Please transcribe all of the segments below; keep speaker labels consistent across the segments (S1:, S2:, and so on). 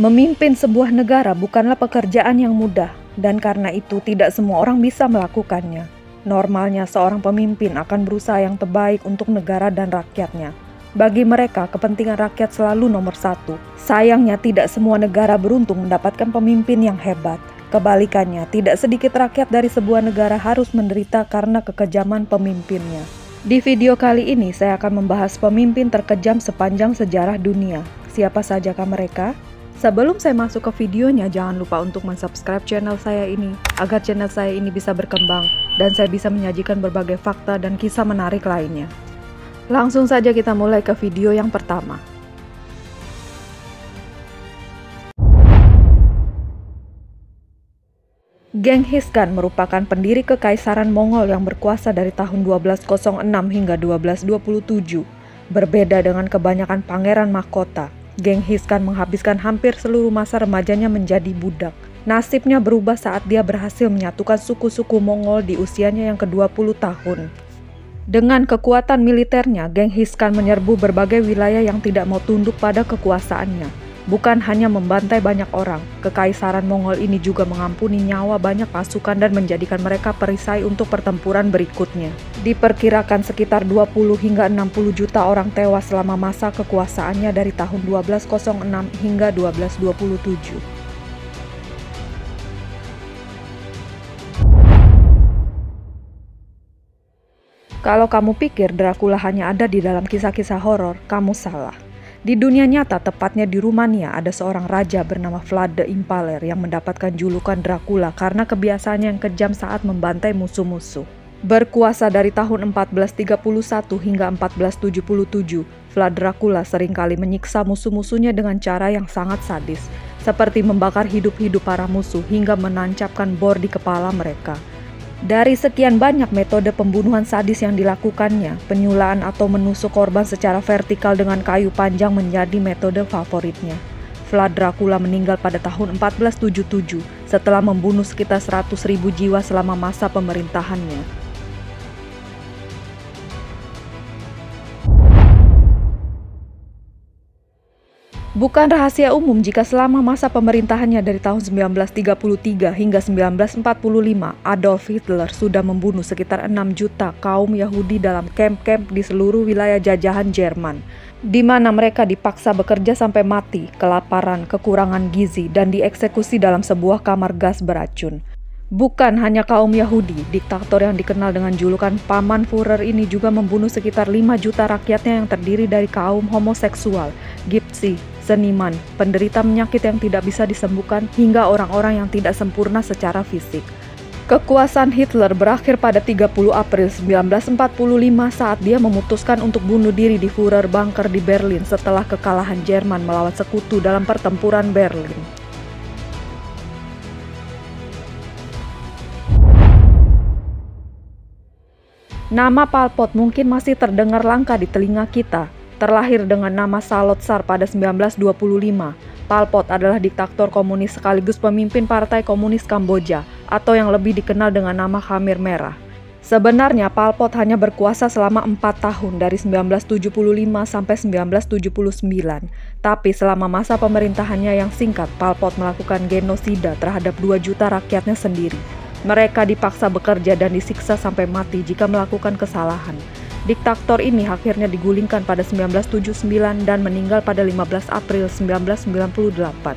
S1: Memimpin sebuah negara bukanlah pekerjaan yang mudah, dan karena itu tidak semua orang bisa melakukannya. Normalnya seorang pemimpin akan berusaha yang terbaik untuk negara dan rakyatnya. Bagi mereka, kepentingan rakyat selalu nomor satu. Sayangnya tidak semua negara beruntung mendapatkan pemimpin yang hebat. Kebalikannya, tidak sedikit rakyat dari sebuah negara harus menderita karena kekejaman pemimpinnya. Di video kali ini, saya akan membahas pemimpin terkejam sepanjang sejarah dunia. Siapa sajakah mereka? Sebelum saya masuk ke videonya, jangan lupa untuk mensubscribe channel saya ini, agar channel saya ini bisa berkembang, dan saya bisa menyajikan berbagai fakta dan kisah menarik lainnya. Langsung saja kita mulai ke video yang pertama. Genghis Khan merupakan pendiri Kekaisaran Mongol yang berkuasa dari tahun 1206 hingga 1227. Berbeda dengan kebanyakan pangeran mahkota, Genghis Khan menghabiskan hampir seluruh masa remajanya menjadi budak. Nasibnya berubah saat dia berhasil menyatukan suku-suku Mongol di usianya yang ke-20 tahun. Dengan kekuatan militernya, Genghis Khan menyerbu berbagai wilayah yang tidak mau tunduk pada kekuasaannya. Bukan hanya membantai banyak orang, Kekaisaran Mongol ini juga mengampuni nyawa banyak pasukan dan menjadikan mereka perisai untuk pertempuran berikutnya. Diperkirakan sekitar 20 hingga 60 juta orang tewas selama masa kekuasaannya dari tahun 1206 hingga 1227. Kalau kamu pikir Dracula hanya ada di dalam kisah-kisah horor, kamu salah. Di dunia nyata, tepatnya di Rumania, ada seorang raja bernama Vlad the Impaler yang mendapatkan julukan Dracula karena kebiasaannya yang kejam saat membantai musuh-musuh. Berkuasa dari tahun 1431 hingga 1477, Vlad Dracula seringkali menyiksa musuh-musuhnya dengan cara yang sangat sadis, seperti membakar hidup-hidup para musuh hingga menancapkan bor di kepala mereka. Dari sekian banyak metode pembunuhan sadis yang dilakukannya, penyulaan atau menusuk korban secara vertikal dengan kayu panjang menjadi metode favoritnya. Vlad Dracula meninggal pada tahun 1477 setelah membunuh sekitar 100.000 jiwa selama masa pemerintahannya. Bukan rahasia umum jika selama masa pemerintahannya dari tahun 1933 hingga 1945, Adolf Hitler sudah membunuh sekitar 6 juta kaum Yahudi dalam kamp-kamp di seluruh wilayah jajahan Jerman, di mana mereka dipaksa bekerja sampai mati, kelaparan, kekurangan gizi, dan dieksekusi dalam sebuah kamar gas beracun. Bukan hanya kaum Yahudi, diktator yang dikenal dengan julukan Paman Führer ini juga membunuh sekitar 5 juta rakyatnya yang terdiri dari kaum homoseksual, gipsi, seniman, penderita penyakit yang tidak bisa disembuhkan, hingga orang-orang yang tidak sempurna secara fisik. Kekuasaan Hitler berakhir pada 30 April 1945 saat dia memutuskan untuk bunuh diri di Führer Bunker di Berlin setelah kekalahan Jerman melawan sekutu dalam pertempuran Berlin. Nama Pol Pot mungkin masih terdengar langka di telinga kita. Terlahir dengan nama Salot Tsar pada 1925, Pol Pot adalah diktator komunis sekaligus pemimpin Partai Komunis Kamboja, atau yang lebih dikenal dengan nama Khmer Merah. Sebenarnya Pol Pot hanya berkuasa selama 4 tahun dari 1975 sampai 1979. Tapi selama masa pemerintahannya yang singkat, Pol Pot melakukan genosida terhadap 2 juta rakyatnya sendiri. Mereka dipaksa bekerja dan disiksa sampai mati jika melakukan kesalahan. Diktator ini akhirnya digulingkan pada 1979 dan meninggal pada 15 April 1998.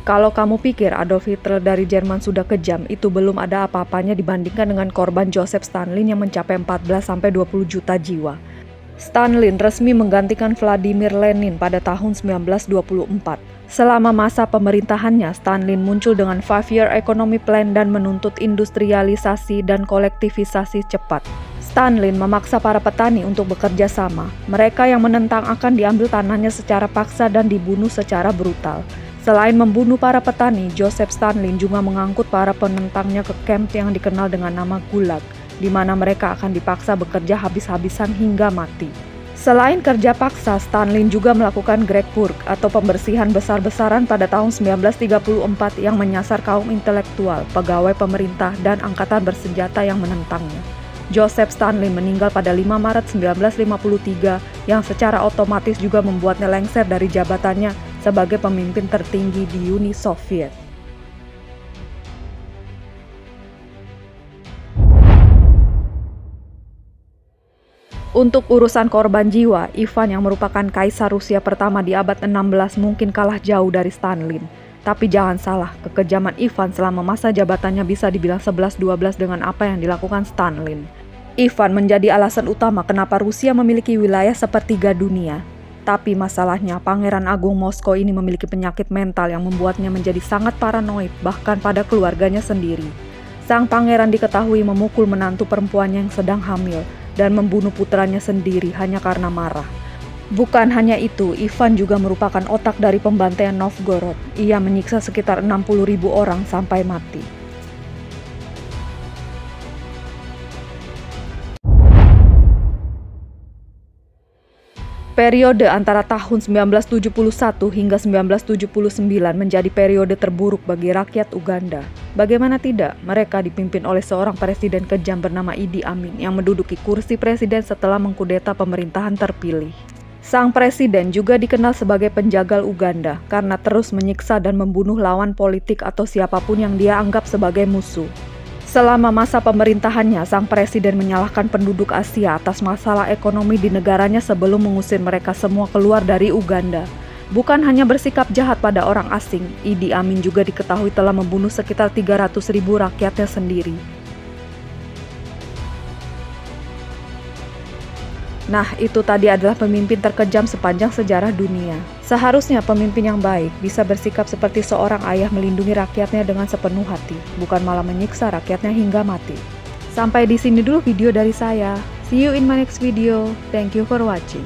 S1: Kalau kamu pikir Adolf Hitler dari Jerman sudah kejam, itu belum ada apa-apanya dibandingkan dengan korban Joseph Stalin yang mencapai 14-20 juta jiwa. Stalin resmi menggantikan Vladimir Lenin pada tahun 1924. Selama masa pemerintahannya, Stalin muncul dengan 5-year economy plan dan menuntut industrialisasi dan kolektivisasi cepat. Stalin memaksa para petani untuk bekerja sama. Mereka yang menentang akan diambil tanahnya secara paksa dan dibunuh secara brutal. Selain membunuh para petani, Joseph Stalin juga mengangkut para penentangnya ke kamp yang dikenal dengan nama Gulag, di mana mereka akan dipaksa bekerja habis-habisan hingga mati. Selain kerja paksa, Stalin juga melakukan Grekpurg atau pembersihan besar-besaran pada tahun 1934 yang menyasar kaum intelektual, pegawai pemerintah, dan angkatan bersenjata yang menentangnya. Joseph Stalin meninggal pada 5 Maret 1953 yang secara otomatis juga membuatnya lengser dari jabatannya sebagai pemimpin tertinggi di Uni Soviet. Untuk urusan korban jiwa, Ivan yang merupakan kaisar Rusia pertama di abad 16 mungkin kalah jauh dari Stalin. Tapi jangan salah, kekejaman Ivan selama masa jabatannya bisa dibilang 11-12 dengan apa yang dilakukan Stalin. Ivan menjadi alasan utama kenapa Rusia memiliki wilayah sepertiga dunia. Tapi masalahnya, Pangeran Agung Moskow ini memiliki penyakit mental yang membuatnya menjadi sangat paranoid bahkan pada keluarganya sendiri. Sang pangeran diketahui memukul menantu perempuannya yang sedang hamil dan membunuh putranya sendiri hanya karena marah. Bukan hanya itu, Ivan juga merupakan otak dari pembantaian Novgorod. Ia menyiksa sekitar 60.000 orang sampai mati. Periode antara tahun 1971 hingga 1979 menjadi periode terburuk bagi rakyat Uganda. Bagaimana tidak, mereka dipimpin oleh seorang presiden kejam bernama Idi Amin yang menduduki kursi presiden setelah mengkudeta pemerintahan terpilih. Sang presiden juga dikenal sebagai penjagal Uganda karena terus menyiksa dan membunuh lawan politik atau siapapun yang dia anggap sebagai musuh. Selama masa pemerintahannya, sang presiden menyalahkan penduduk Asia atas masalah ekonomi di negaranya sebelum mengusir mereka semua keluar dari Uganda. Bukan hanya bersikap jahat pada orang asing, Idi Amin juga diketahui telah membunuh sekitar 300.000 rakyatnya sendiri. Nah, itu tadi adalah pemimpin terkejam sepanjang sejarah dunia. Seharusnya pemimpin yang baik bisa bersikap seperti seorang ayah melindungi rakyatnya dengan sepenuh hati, bukan malah menyiksa rakyatnya hingga mati. Sampai di sini dulu video dari saya. See you in my next video. Thank you for watching.